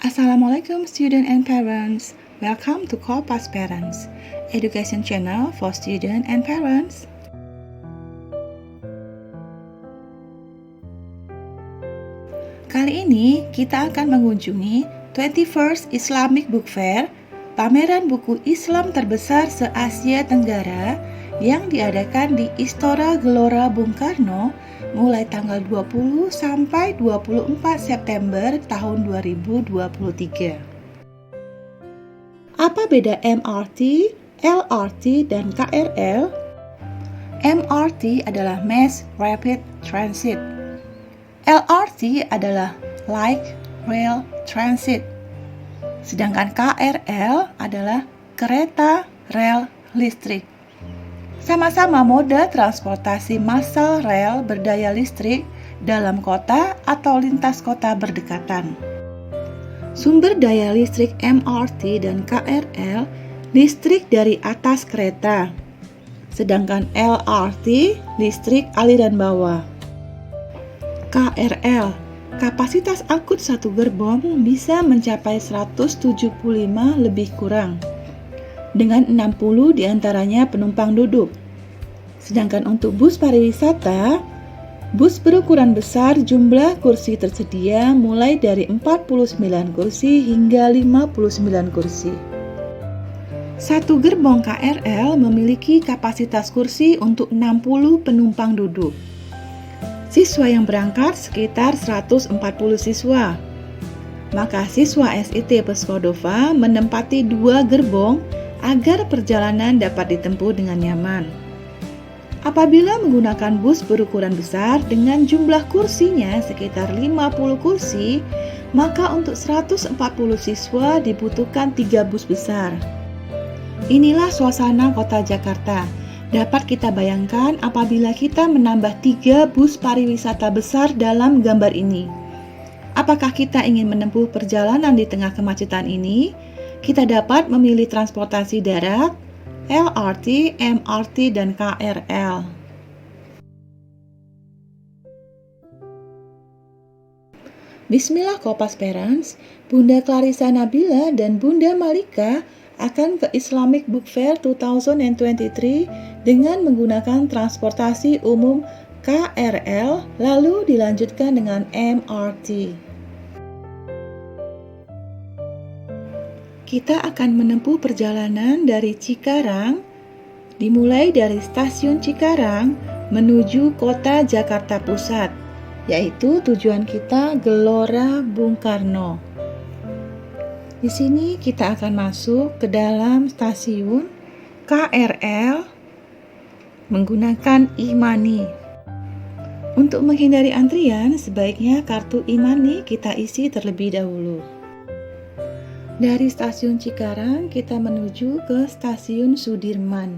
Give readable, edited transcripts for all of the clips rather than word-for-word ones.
Assalamualaikum student and parents. Welcome to Kompas Parents, education channel for student and parents. Kali ini kita akan mengunjungi 21st Islamic Book Fair, pameran buku Islam terbesar se-Asia Tenggara yang diadakan di Istora Gelora Bung Karno mulai tanggal 20 sampai 24 September tahun 2023. Apa beda MRT, LRT, dan KRL? MRT adalah Mass Rapid Transit. LRT adalah Light Rail Transit. Sedangkan KRL adalah kereta rel listrik. Sama-sama moda transportasi massal rel berdaya listrik dalam kota atau lintas kota berdekatan. Sumber daya listrik MRT dan KRL listrik dari atas kereta, sedangkan LRT listrik aliran bawah. KRL, kapasitas angkut satu gerbong bisa mencapai 175 lebih kurang, dengan 60 diantaranya penumpang duduk. Sedangkan untuk bus pariwisata, bus berukuran besar jumlah kursi tersedia mulai dari 49 kursi hingga 59 kursi. Satu gerbong KRL memiliki kapasitas kursi untuk 60 penumpang duduk. Siswa yang berangkat sekitar 140 siswa. Maka siswa SIT Peskodova menempati 2 gerbong agar perjalanan dapat ditempuh dengan nyaman. Apabila menggunakan bus berukuran besar dengan jumlah kursinya sekitar 50 kursi, maka untuk 140 siswa dibutuhkan 3 bus besar. Inilah suasana kota Jakarta. Dapat kita bayangkan apabila kita menambah 3 bus pariwisata besar dalam gambar ini. Apakah kita ingin menempuh perjalanan di tengah kemacetan ini? Kita dapat memilih transportasi darat, LRT, MRT, dan KRL. Bismillah Kompas Parents, Bunda Clarissa Nabila dan Bunda Malika akan ke Islamic Book Fair 2023 dengan menggunakan transportasi umum KRL, lalu dilanjutkan dengan MRT. Kita akan menempuh perjalanan dari Cikarang, dimulai dari stasiun Cikarang menuju kota Jakarta Pusat, yaitu tujuan kita Gelora Bung Karno. Di sini kita akan masuk ke dalam stasiun KRL menggunakan e-money. Untuk menghindari antrian, sebaiknya kartu e-money kita isi terlebih dahulu. Dari stasiun Cikarang, kita menuju ke stasiun Sudirman.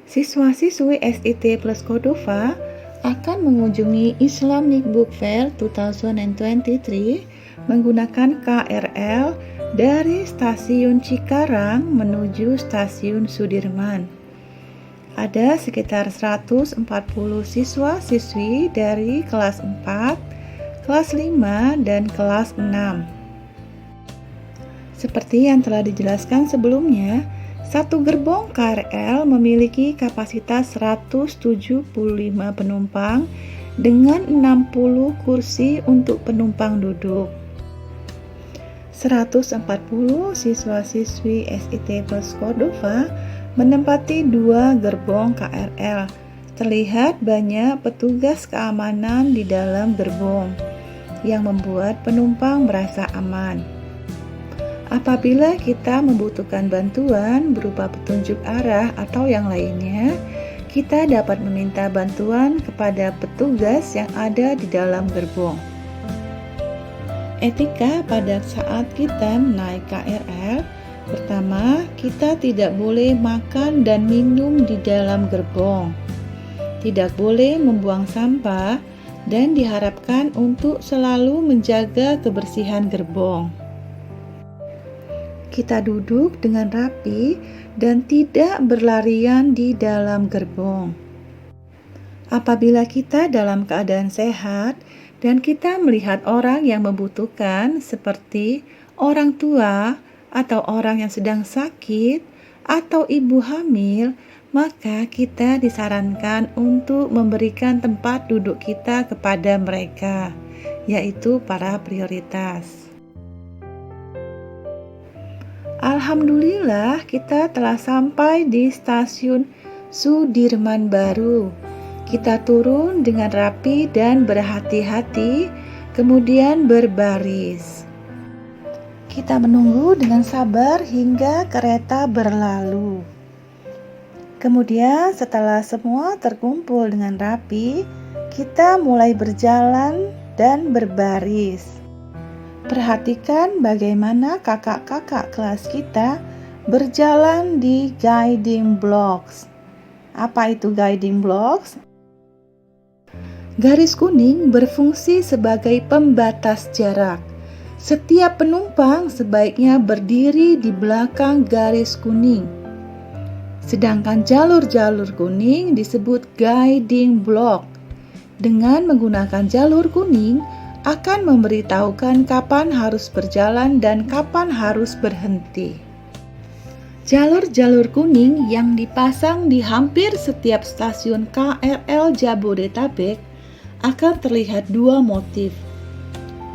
Siswa-siswi SIT Peskodova akan mengunjungi Islamic Book Fair 2023 menggunakan KRL dari stasiun Cikarang menuju stasiun Sudirman. Ada sekitar 140 siswa-siswi dari kelas 4, kelas 5, dan kelas 6. Seperti yang telah dijelaskan sebelumnya, satu gerbong KRL memiliki kapasitas 175 penumpang dengan 60 kursi untuk penumpang duduk. 140 siswa-siswi SIT Peskodova menempati 2 gerbong KRL. Terlihat banyak petugas keamanan di dalam gerbong yang membuat penumpang merasa aman. Apabila kita membutuhkan bantuan berupa petunjuk arah atau yang lainnya, kita dapat meminta bantuan kepada petugas yang ada di dalam gerbong. Etika pada saat kita naik KRL, pertama, kita tidak boleh makan dan minum di dalam gerbong. Tidak boleh membuang sampah dan diharapkan untuk selalu menjaga kebersihan gerbong. Kita duduk dengan rapi dan tidak berlarian di dalam gerbong. Apabila kita dalam keadaan sehat Dan kita melihat orang yang membutuhkan seperti orang tua atau orang yang sedang sakit atau ibu hamil, maka kita disarankan untuk memberikan tempat duduk kita kepada mereka, yaitu para prioritas. Alhamdulillah, kita telah sampai di stasiun Sudirman Baru. Kita turun dengan rapi dan berhati-hati, kemudian berbaris. Kita menunggu dengan sabar hingga kereta berlalu. Kemudian setelah semua terkumpul dengan rapi, kita mulai berjalan dan berbaris. Perhatikan bagaimana kakak-kakak kelas kita berjalan di guiding blocks. Apa itu guiding blocks? Garis kuning berfungsi sebagai pembatas jarak. Setiap penumpang sebaiknya berdiri di belakang garis kuning. Sedangkan jalur-jalur kuning disebut guiding block. Dengan menggunakan jalur kuning, akan memberitahukan kapan harus berjalan dan kapan harus berhenti. Jalur-jalur kuning yang dipasang di hampir setiap stasiun KRL Jabodetabek akan terlihat dua motif.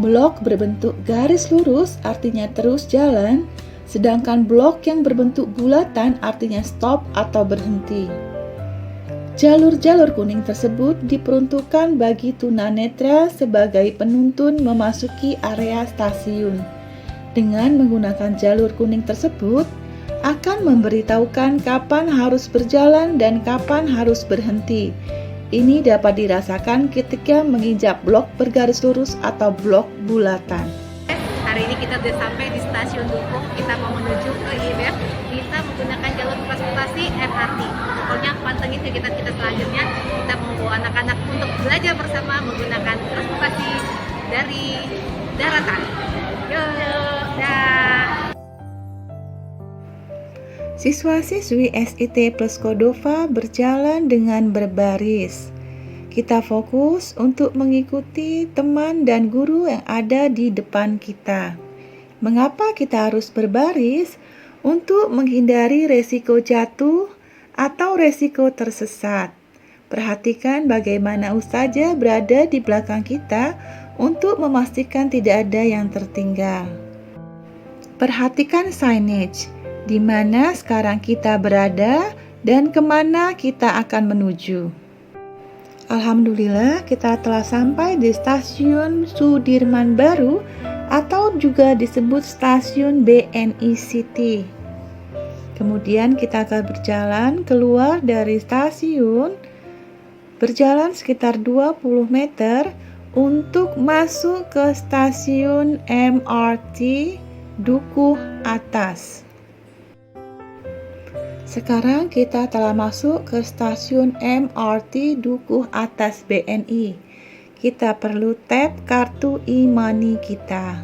Blok berbentuk garis lurus artinya terus jalan, sedangkan blok yang berbentuk bulatan artinya stop atau berhenti. Jalur-jalur kuning tersebut diperuntukkan bagi tunanetra sebagai penuntun memasuki area stasiun. Dengan menggunakan jalur kuning tersebut, akan memberitahukan kapan harus berjalan dan kapan harus berhenti. Ini dapat dirasakan ketika menginjak blok bergaris lurus atau blok bulatan. Hari ini kita sudah sampai di stasiun Dukung. Kita mau menuju ke IMF. Kita menggunakan jalur transportasi MRT. Pokoknya pantengin kegiatan kita selanjutnya. Kita mau bawa anak-anak untuk belajar bersama menggunakan transportasi dari daratan. Yuk, dah. Siswa-siswi SIT Plus Cordova berjalan dengan berbaris. Kita fokus untuk mengikuti teman dan guru yang ada di depan kita. Mengapa kita harus berbaris? Untuk menghindari resiko jatuh atau resiko tersesat. Perhatikan bagaimana ustazah berada di belakang kita untuk memastikan tidak ada yang tertinggal. Perhatikan signage, di mana sekarang kita berada dan kemana kita akan menuju. Alhamdulillah, kita telah sampai di stasiun Sudirman Baru atau juga disebut stasiun BNI City. Kemudian kita akan berjalan keluar dari stasiun, berjalan sekitar 20 meter untuk masuk ke stasiun MRT Dukuh Atas. Sekarang kita telah masuk ke stasiun MRT Dukuh Atas BNI. Kita perlu tap kartu e-money kita.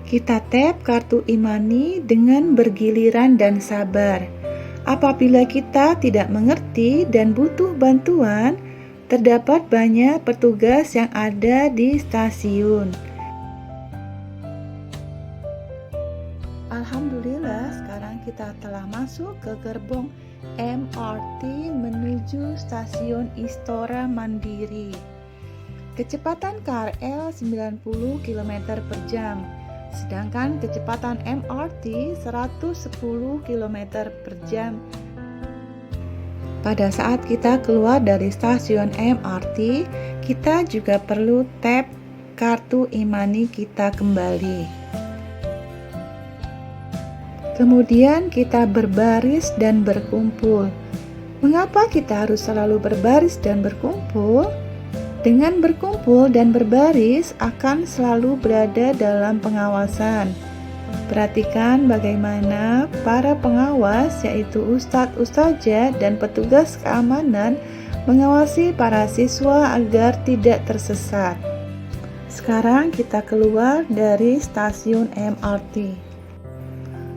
Kita tap kartu e-money dengan bergiliran dan sabar. Apabila kita tidak mengerti dan butuh bantuan, terdapat banyak petugas yang ada di stasiun. Alhamdulillah, sekarang kita telah masuk ke gerbong MRT menuju stasiun Istora Mandiri. Kecepatan KRL 90 km per jam, sedangkan kecepatan MRT 110 km per jam. Pada saat kita keluar dari stasiun MRT, kita juga perlu tap kartu e-money kita kembali. Kemudian kita berbaris dan berkumpul. Mengapa kita harus selalu berbaris dan berkumpul? Dengan berkumpul dan berbaris akan selalu berada dalam pengawasan. Perhatikan bagaimana para pengawas, yaitu ustadz-ustazah dan petugas keamanan, mengawasi para siswa agar tidak tersesat. Sekarang kita keluar dari stasiun MRT.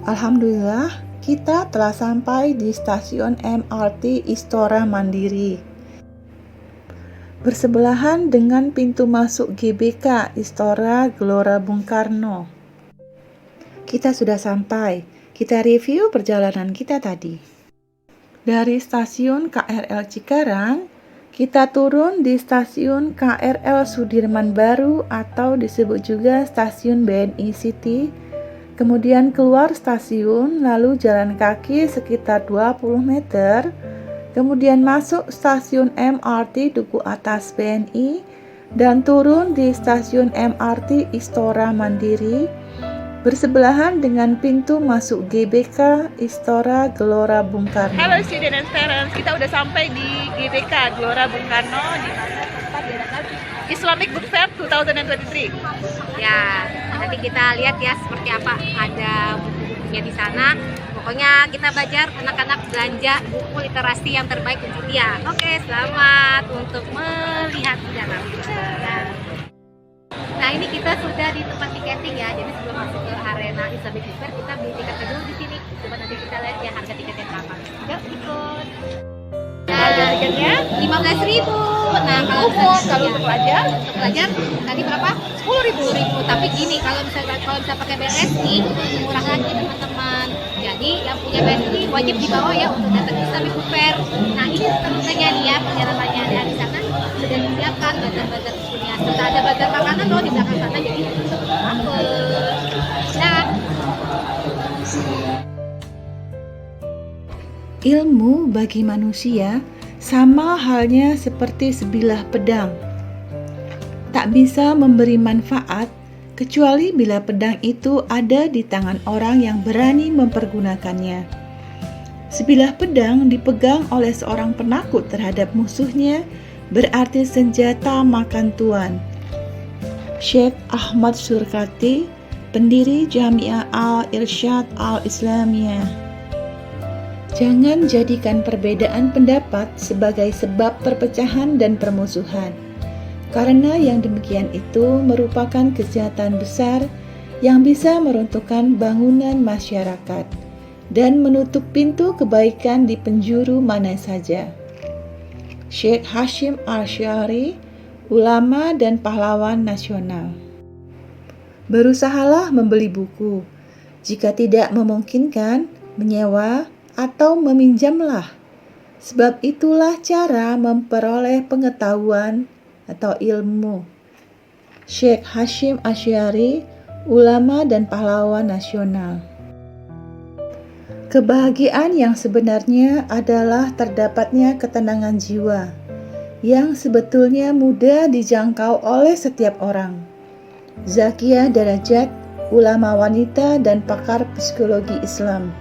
Alhamdulillah, kita telah sampai di stasiun MRT Istora Mandiri. bersebelahan dengan pintu masuk GBK Istora Gelora Bung Karno. Kita sudah sampai. Kita review perjalanan kita tadi. Dari stasiun KRL Cikarang, kita turun di stasiun KRL Sudirman Baru atau disebut juga stasiun BNI City. Kemudian keluar stasiun, lalu jalan kaki sekitar 20 meter. Kemudian masuk stasiun MRT Duku Atas BNI dan turun di stasiun MRT Istora Mandiri bersebelahan dengan pintu masuk GBK Istora Gelora Bung Karno. Hello student and parents, kita udah sampai di GBK Gelora Bung Karno di mana tempat diadakan Islamic Book Fair 2023. Ya, nanti kita lihat ya seperti apa, ada buku-bukunya di sana. Pokoknya kita belajar anak-anak belanja buku literasi yang terbaik untuk dia. Oke, selamat untuk melihat di dalam. Nah, ini kita sudah di tempat tiketing ya. Jadi sebelum masuk ke arena Islamic Book Fair, kita beli tiket dulu di sini. Coba nanti kita lihat ya harga tiketnya berapa. Yuk ikut. Harga tiketnya 15.000. Nah, kalau untuk pelajar tadi berapa? 10.000. Tapi gini, kalau misalnya pakai BSI murah lagi teman-teman. Jadi yang punya BSI wajib dibawa ya untuk datang ke Islamic Book Fair. Nah, ini rutenya nih ya, perjalanannya ada di sana sudah disiapkan bazar-bazar kuliah. Serta ada bazar makanan loh di belakang sana, jadi apa? Nah, Ilmu bagi manusia sama halnya seperti sebilah pedang. Tak bisa memberi manfaat kecuali bila pedang itu ada di tangan orang yang berani mempergunakannya. Sebilah pedang dipegang oleh seorang penakut terhadap musuhnya berarti senjata makan tuan. Syekh Ahmad Surkati, pendiri Jamiah Al-Irsyad Al-Islamiyah. Jangan jadikan perbedaan pendapat sebagai sebab perpecahan dan permusuhan, karena yang demikian itu merupakan kejahatan besar yang bisa meruntuhkan bangunan masyarakat dan menutup pintu kebaikan di penjuru mana saja. Syekh Hashim Asy'ari, ulama dan pahlawan nasional. Berusahalah membeli buku. Jika tidak memungkinkan, menyewa atau meminjamlah. Sebab itulah cara memperoleh pengetahuan atau ilmu. Syekh Hashim Asy'ari, ulama dan pahlawan nasional. Kebahagiaan yang sebenarnya adalah terdapatnya ketenangan jiwa yang sebetulnya mudah dijangkau oleh setiap orang. Zakiyah Darajat, ulama wanita dan pakar psikologi Islam.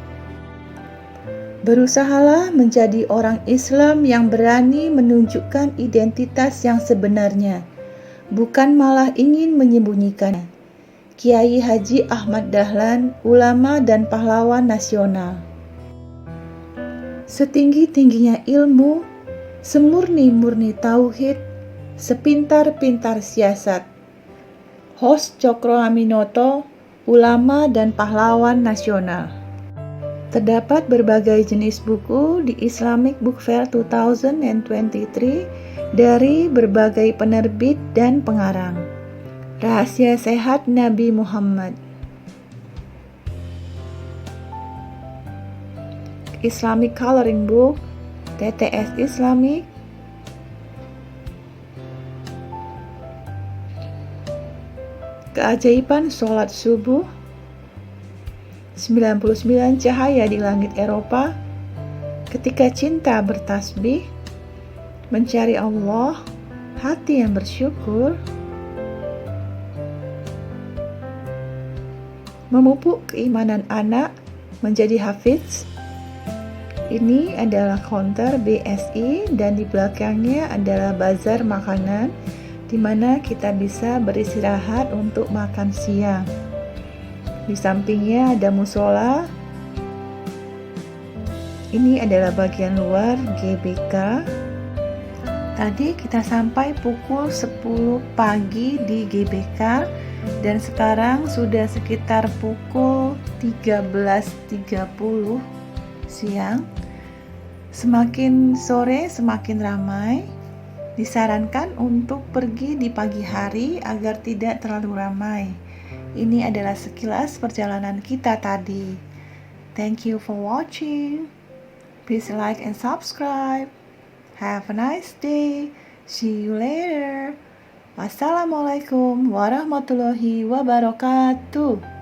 Berusahalah menjadi orang Islam yang berani menunjukkan identitas yang sebenarnya, bukan malah ingin menyembunyikannya. Kiai Haji Ahmad Dahlan, ulama dan pahlawan nasional. Setinggi-tingginya ilmu, semurni-murni tauhid, sepintar-pintar siasat. Host Cokro Aminoto, ulama dan pahlawan nasional. Terdapat berbagai jenis buku di Islamic Book Fair 2023 dari berbagai penerbit dan pengarang. Rahasia Sehat Nabi Muhammad, Islamic Coloring Book, TTS Islamic, Keajaiban Sholat Subuh, 99 Cahaya di Langit Eropa, Ketika Cinta Bertasbih, Mencari Allah, Hati yang Bersyukur, Memupuk Keimanan Anak Menjadi Hafiz. Ini adalah counter BSI dan di belakangnya adalah bazar makanan di mana kita bisa beristirahat untuk makan siang. Di sampingnya ada musola. Ini adalah bagian luar GBK. Tadi kita sampai pukul 10 pagi di GBK dan sekarang sudah sekitar pukul 13.30 siang. Semakin sore semakin ramai. Disarankan untuk pergi di pagi hari agar tidak terlalu ramai. Ini adalah sekilas perjalanan kita tadi. Thank you for watching. Please like and subscribe. Have a nice day. See you later. Wassalamualaikum warahmatullahi wabarakatuh.